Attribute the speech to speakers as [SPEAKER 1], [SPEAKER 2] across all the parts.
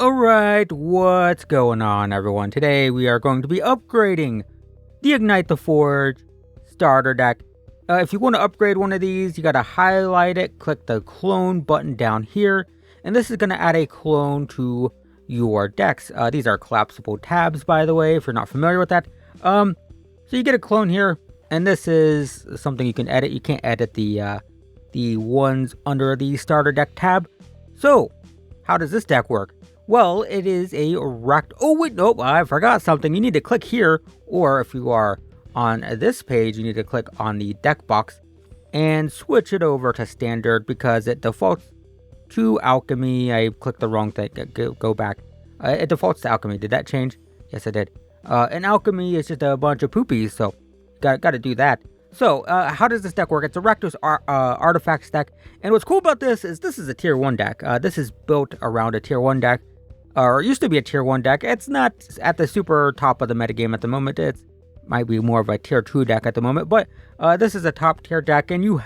[SPEAKER 1] Alright, what's going on everyone? Today we are going to be upgrading the Ignite the Forge starter deck. If you want to upgrade one of these, you gotta highlight it, click the clone button down here, and this is gonna add a clone to your decks. These are collapsible tabs, by the way, if you're not familiar with that. So you get a clone here, and this is something you can edit. You can't edit the ones under the starter deck tab. So, how does this deck work? Well, it is a Rakdos. Oh, wait, nope, I forgot something. You need to click here, or if you are on this page, you need to click on the deck box and switch it over to standard because it defaults to alchemy. I clicked the wrong thing. Go back. It defaults to alchemy. Did that change? Yes, it did. And alchemy is just a bunch of poopies, so got to do that. So, how does this deck work? It's a Rakdos artifacts deck, and what's cool about this is a tier 1 deck. This is built around a tier 1 deck, or it used to be a tier 1 deck. It's not at the super top of the metagame at the moment. It might be more of a tier 2 deck at the moment, but this is a top tier deck, and you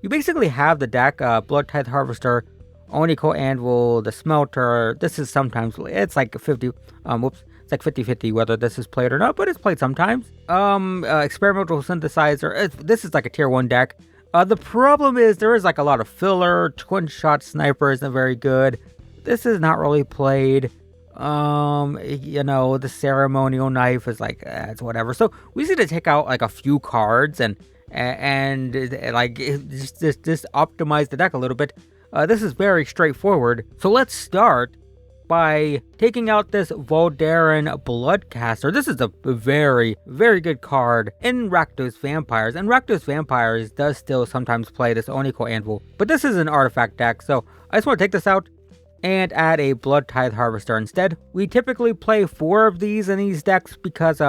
[SPEAKER 1] basically have the deck, Blood Tithe Harvester, Onico Anvil, the Smelter. This is sometimes, it's like 50, it's like 50-50 whether this is played or not, but it's played sometimes. Experimental Synthesizer, this is like a tier 1 deck. The problem is there is like a lot of filler. Twin Shot Sniper isn't very good. This is not really played. The Ceremonial Knife is like, it's whatever. So we just need to take out like a few cards and like just optimize the deck a little bit. This is very straightforward. So let's start by taking out this Voldaren Bloodcaster. This is a very, very good card in Rakdos Vampires, and Rakdos Vampires does still sometimes play this Onico Anvil, but this is an artifact deck, so I just want to take this out and add a Blood Tithe Harvester instead. We typically play 4 of these in these decks because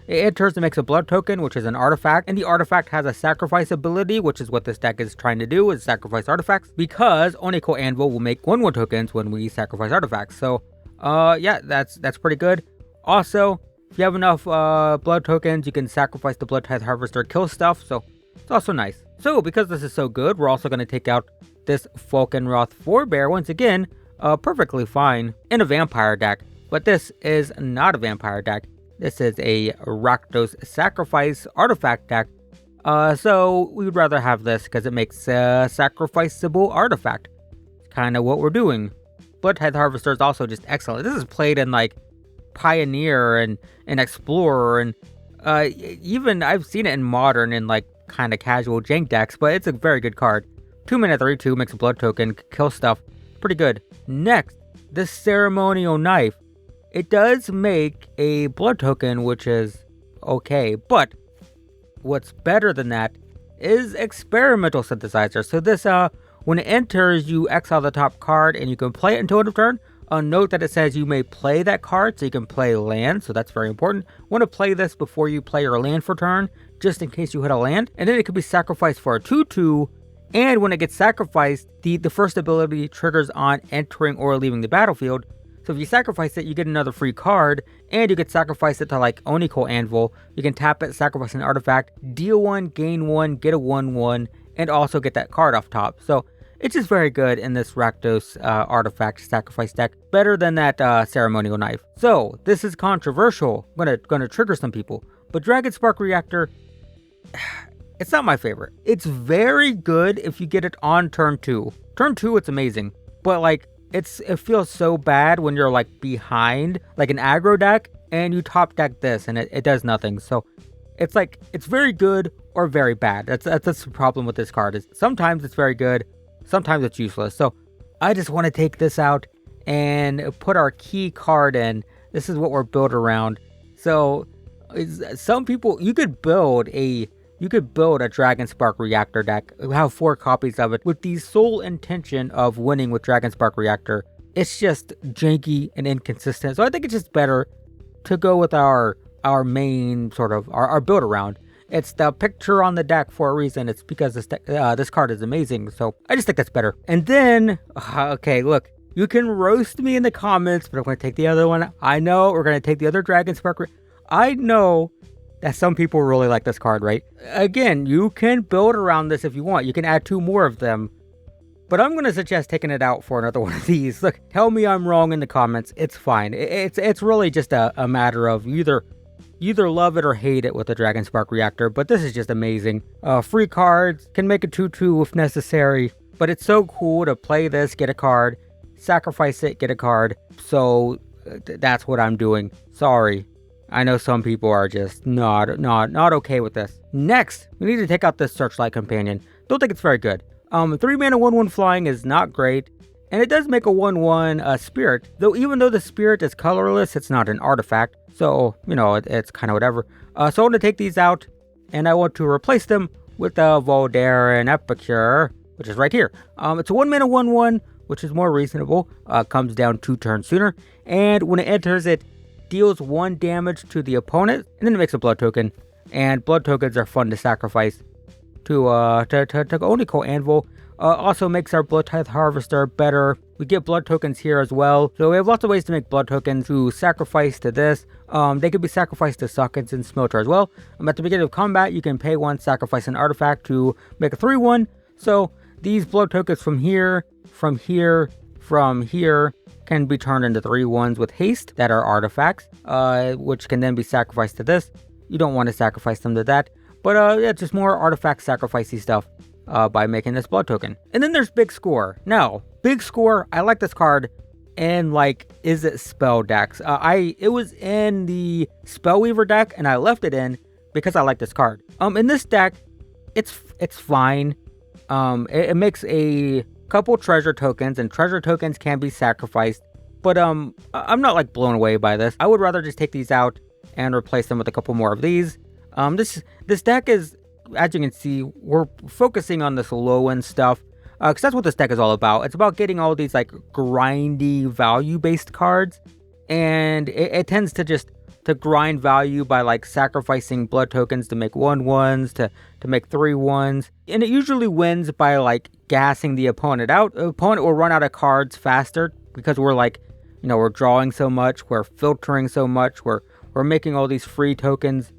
[SPEAKER 1] it turns and makes a blood token, which is an artifact, and the artifact has a sacrifice ability, which is what this deck is trying to do, is sacrifice artifacts, because Onico Anvil will make 1/1 tokens when we sacrifice artifacts. So, yeah, that's pretty good. Also, if you have enough blood tokens, you can sacrifice the Blood Tithe Harvester, kill stuff, so it's also nice. So, because this is so good, we're also going to take out this Falkenroth Forebear, once again, perfectly fine in a vampire deck, but this is not a vampire deck. This is a Rakdos Sacrifice artifact deck, so we would rather have this because it makes a sacrificeable artifact. It's kind of what we're doing. Blood Tithe Harvester is also just excellent. This is played in like Pioneer and Explorer, and even I've seen it in Modern and like kind of casual jank decks, but it's a very good card. 2-mana 3/2 makes a blood token, kill stuff. Pretty good. Next, this Ceremonial Knife. It does make a blood token, which is okay, but what's better than that is Experimental Synthesizer. So this, when it enters, you exile the top card and you can play it until end of turn. Note that it says you may play that card, so you can play land, so that's very important. Want to play this before you play your land for turn, just in case you hit a land. And then it could be sacrificed for a 2/2, and when it gets sacrificed, the first ability triggers on entering or leaving the battlefield. So if you sacrifice it, you get another free card, and you could sacrifice it to like Onico Anvil. You can tap it, sacrifice an artifact, deal 1, gain 1, get a 1/1, and also get that card off top. So it's just very good in this Rakdos artifact sacrifice deck. Better than that Ceremonial Knife. So this is controversial. I'm gonna trigger some people, but Dragon Spark Reactor, it's not my favorite. It's very good if you get it on turn 2. Turn 2, it's amazing, but like it feels so bad when you're like behind like an aggro deck and you top deck this and it does nothing. So it's like it's very good or very bad. That's the problem with this card, is sometimes it's very good, sometimes it's useless. So I just want to take this out and put our key card in. This is what we're built around. So some people, you could build a Dragon Spark Reactor deck, have 4 copies of it with the sole intention of winning with Dragon Spark Reactor. It's just janky and inconsistent. So I think it's just better to go with our main sort of our build around. It's the picture on the deck for a reason. It's because this card is amazing. So I just think that's better. And then, okay, look, you can roast me in the comments, but I'm going to take the other one. I know we're going to take the other Dragon Spark. I know that some people really like this card, right? Again, you can build around this if you want. You can add 2 more of them. But I'm going to suggest taking it out for another one of these. Look, tell me I'm wrong in the comments. It's fine. It's really just a matter of you either love it or hate it with the Dragon Spark Reactor, but this is just amazing. Free cards, can make a 2/2 if necessary, but it's so cool to play this, get a card, sacrifice it, get a card. So that's what I'm doing. Sorry. I know some people are just not okay with this. Next, we need to take out this Searchlight Companion. Don't think it's very good. 3 mana 1/1 flying is not great, and it does make a 1/1 spirit, though even though the spirit is colorless, it's not an artifact, so, it's kind of whatever. So I want to take these out, and I want to replace them with a Voldaren Epicure, which is right here. It's a 1 mana 1/1, which is more reasonable, comes down 2 turns sooner, and when it enters, it deals 1 damage to the opponent, and then it makes a blood token, and blood tokens are fun to sacrifice to Oniko Anvil. Also makes our Blood Tithe Harvester better. We get blood tokens here as well. So we have lots of ways to make blood tokens to sacrifice to this. They could be sacrificed to sockets and smelter as well. At the beginning of combat, you can pay 1, sacrifice an artifact to make a 3/1. So these blood tokens from here, from here, from here can be turned into 3/1s with haste that are artifacts, which can then be sacrificed to this. You don't want to sacrifice them to that. But yeah, just more artifact sacrificey stuff by making this blood token. And then there's Big Score. Now, Big Score, I like this card in Is It Spell decks. It was in the Spellweaver deck, and I left it in because I like this card. In this deck, it's fine. It makes a couple treasure tokens, and treasure tokens can be sacrificed. But I'm not blown away by this. I would rather just take these out and replace them with a couple more of these. This deck is, as you can see, we're focusing on this low-end stuff, because that's what this deck is all about. It's about getting all these grindy value-based cards, and it tends to grind value by sacrificing blood tokens to make 1/1s, to make 3/1s, and it usually wins by gassing the opponent out. The opponent will run out of cards faster because we're we're drawing so much, we're filtering so much, we're making all these free tokens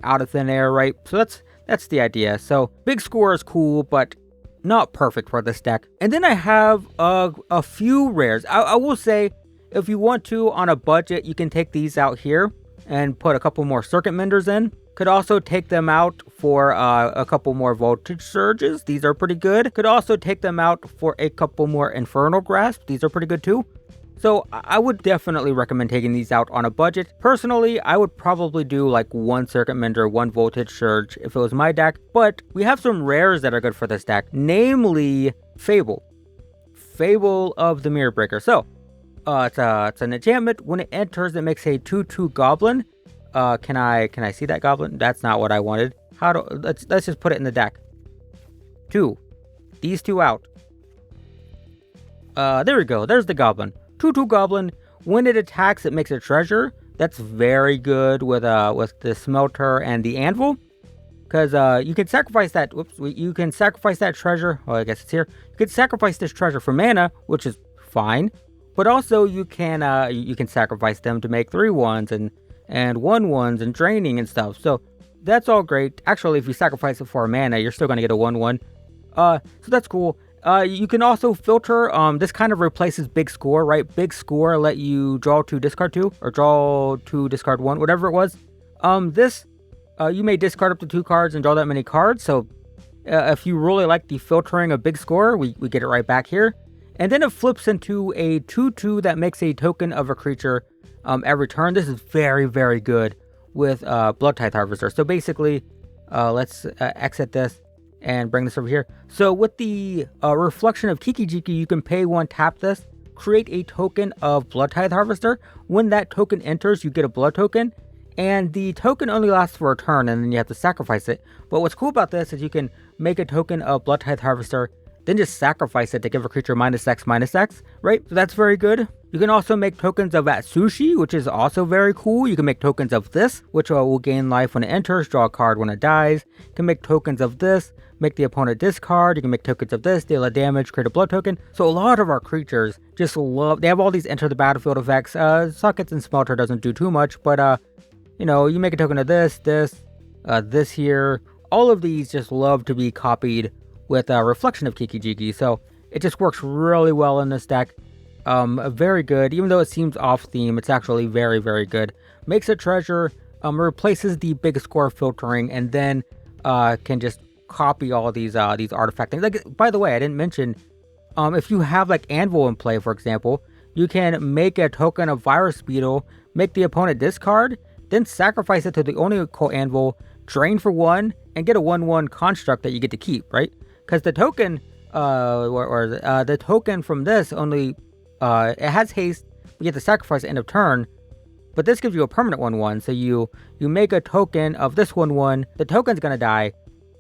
[SPEAKER 1] out of thin air, right? So that's the idea. So Big Score is cool, but not perfect for this deck. And then I have a few rares. I will say, if you want to, on a budget, you can take these out here and put a couple more Circuit Menders in. Could also take them out for a couple more Voltage Surges. These are pretty good. Could also take them out for a couple more Infernal Grasp. These are pretty good too. So I would definitely recommend taking these out on a budget. Personally, I would probably do 1 Circuit Mender, 1 Voltage Surge if it was my deck. But we have some rares that are good for this deck, namely Fable. Fable of the Mirror Breaker. So it's an enchantment. When it enters, it makes a 2/2 Goblin. Can I see that Goblin? That's not what I wanted. Let's just put it in the deck. 2. These 2 out. There we go. There's the Goblin. 2/2 Goblin. When it attacks, it makes a treasure. That's very good with the Smelter and the Anvil, because you can sacrifice that. You can sacrifice that treasure. Well, I guess it's here. You can sacrifice this treasure for mana, which is fine. But also you can sacrifice them to make 3/1s and 1/1s and draining and stuff. So that's all great. Actually, if you sacrifice it for a mana, you're still gonna get a 1/1. So that's cool. You can also filter. This kind of replaces Big Score, right? Big Score let you draw 2, discard 2, or draw 2, discard 1, whatever it was. You may discard up to 2 cards and draw that many cards. So if you really like the filtering of Big Score, we get it right back here. And then it flips into a 2/2 that makes a token of a creature every turn. This is very, very good with Blood Tithe Harvester. So basically, let's exit this and bring this over here. So with the Reflection of Kiki-Jiki, you can pay 1, tap this, create a token of Blood Tithe Harvester. When that token enters, you get a blood token, and the token only lasts for a turn, and then you have to sacrifice it. But what's cool about this is you can make a token of Blood Tithe Harvester, then just sacrifice it to give a creature -X/-X, right? So that's very good. You can also make tokens of Atsushi, which is also very cool. You can make tokens of this, which will gain life when it enters, draw a card when it dies. You can make tokens of this, make the opponent discard. You can make tokens of this, deal a damage, create a blood token. So a lot of our creatures just they have all these enter the battlefield effects. Sockets and Smelter doesn't do too much, but you make a token of this here. All of these just love to be copied with a Reflection of Kiki-Jiki. So It just works really well in this deck. Very good. Even though it seems off theme, it's actually very, very good. Makes a treasure, replaces the big score filtering, and then can just copy all these artifact things. Like, by the way, I didn't mention, if you have like Anvil in play, for example, you can make a token of Virus Beetle, make the opponent discard, then sacrifice it to the Oniko Anvil, drain for 1, and get a 1/1 construct that you get to keep, right? Because the token, the token from this only, it has haste, you get to sacrifice at end of turn, but this gives you a permanent 1/1, so you make a token of this 1/1, the token's gonna die,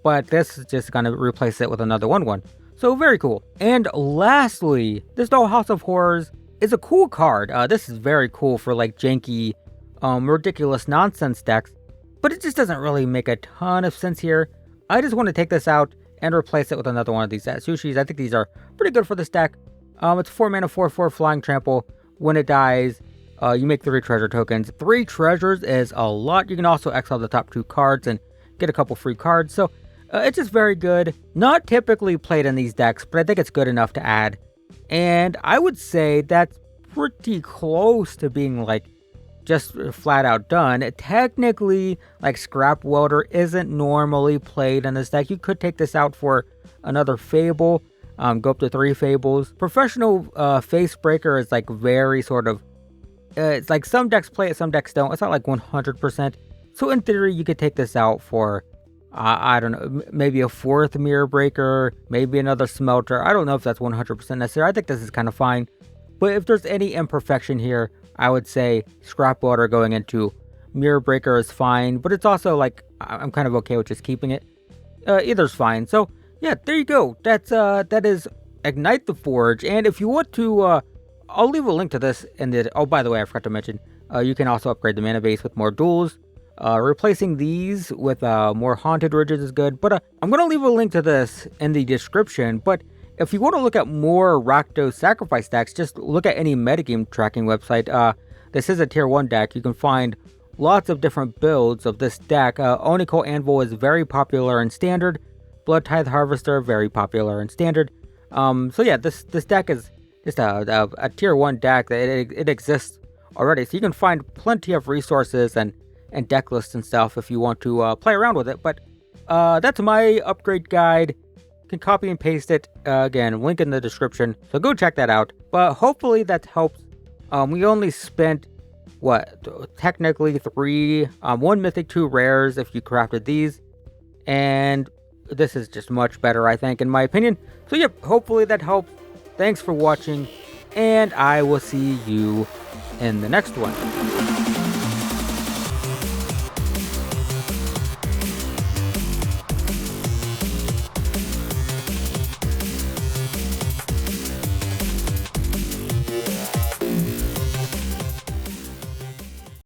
[SPEAKER 1] but this is just gonna replace it with another 1/1. So very cool. And lastly, this Dollhouse of Horrors is a cool card. This is very cool for like janky, ridiculous nonsense decks, but it just doesn't really make a ton of sense here. I just want to take this out and replace it with another one of these Sushis. I think these are pretty good for this deck. It's 4 mana, 4/4 flying trample. When it dies, you make 3 treasure tokens. 3 treasures is a lot. You can also exile the top 2 cards and get a couple free cards. So it's just very good. Not typically played in these decks, but I think it's good enough to add. And I would say that's pretty close to being like just flat out done. Technically, like Scrap Welder isn't normally played in this deck. You could take this out for another Fable, go up to 3 Fables. Professional Face Breaker is like very sort of, it's like some decks play it, some decks don't. It's not like 100%. So in theory, you could take this out for, I don't know, maybe a 4th Mirror Breaker, maybe another Smelter. I don't know if that's 100% necessary. I think this is kind of fine. But if there's any imperfection here, I would say Scrap Water going into Mirror Breaker is fine, but it's also like, I'm kind of okay with just keeping it. Either's fine. So yeah, there you go. That is Ignite the Forge. And if you want to, I'll leave a link to this in the, oh, by the way, I forgot to mention, you can also upgrade the mana base with more duels. Replacing these with more Haunted Ridges is good, but I'm going to leave a link to this in the description. But if you want to look at more Rakdos sacrifice decks, just look at any metagame tracking website. This is a tier 1 deck. You can find lots of different builds of this deck. Oniko Anvil is very popular in Standard. Blood Tithe Harvester, very popular in Standard. So yeah, this deck is just a tier 1 deck. It exists already. So you can find plenty of resources and deck lists and stuff if you want to play around with it. But that's my upgrade guide. You can copy and paste it. Again, link in the description. So go check that out. But hopefully that helps. We only spent, technically 3, 1 mythic, 2 rares if you crafted these. And this is just much better, I think, in my opinion. So yep, hopefully that helps. Thanks for watching, and I will see you in the next one.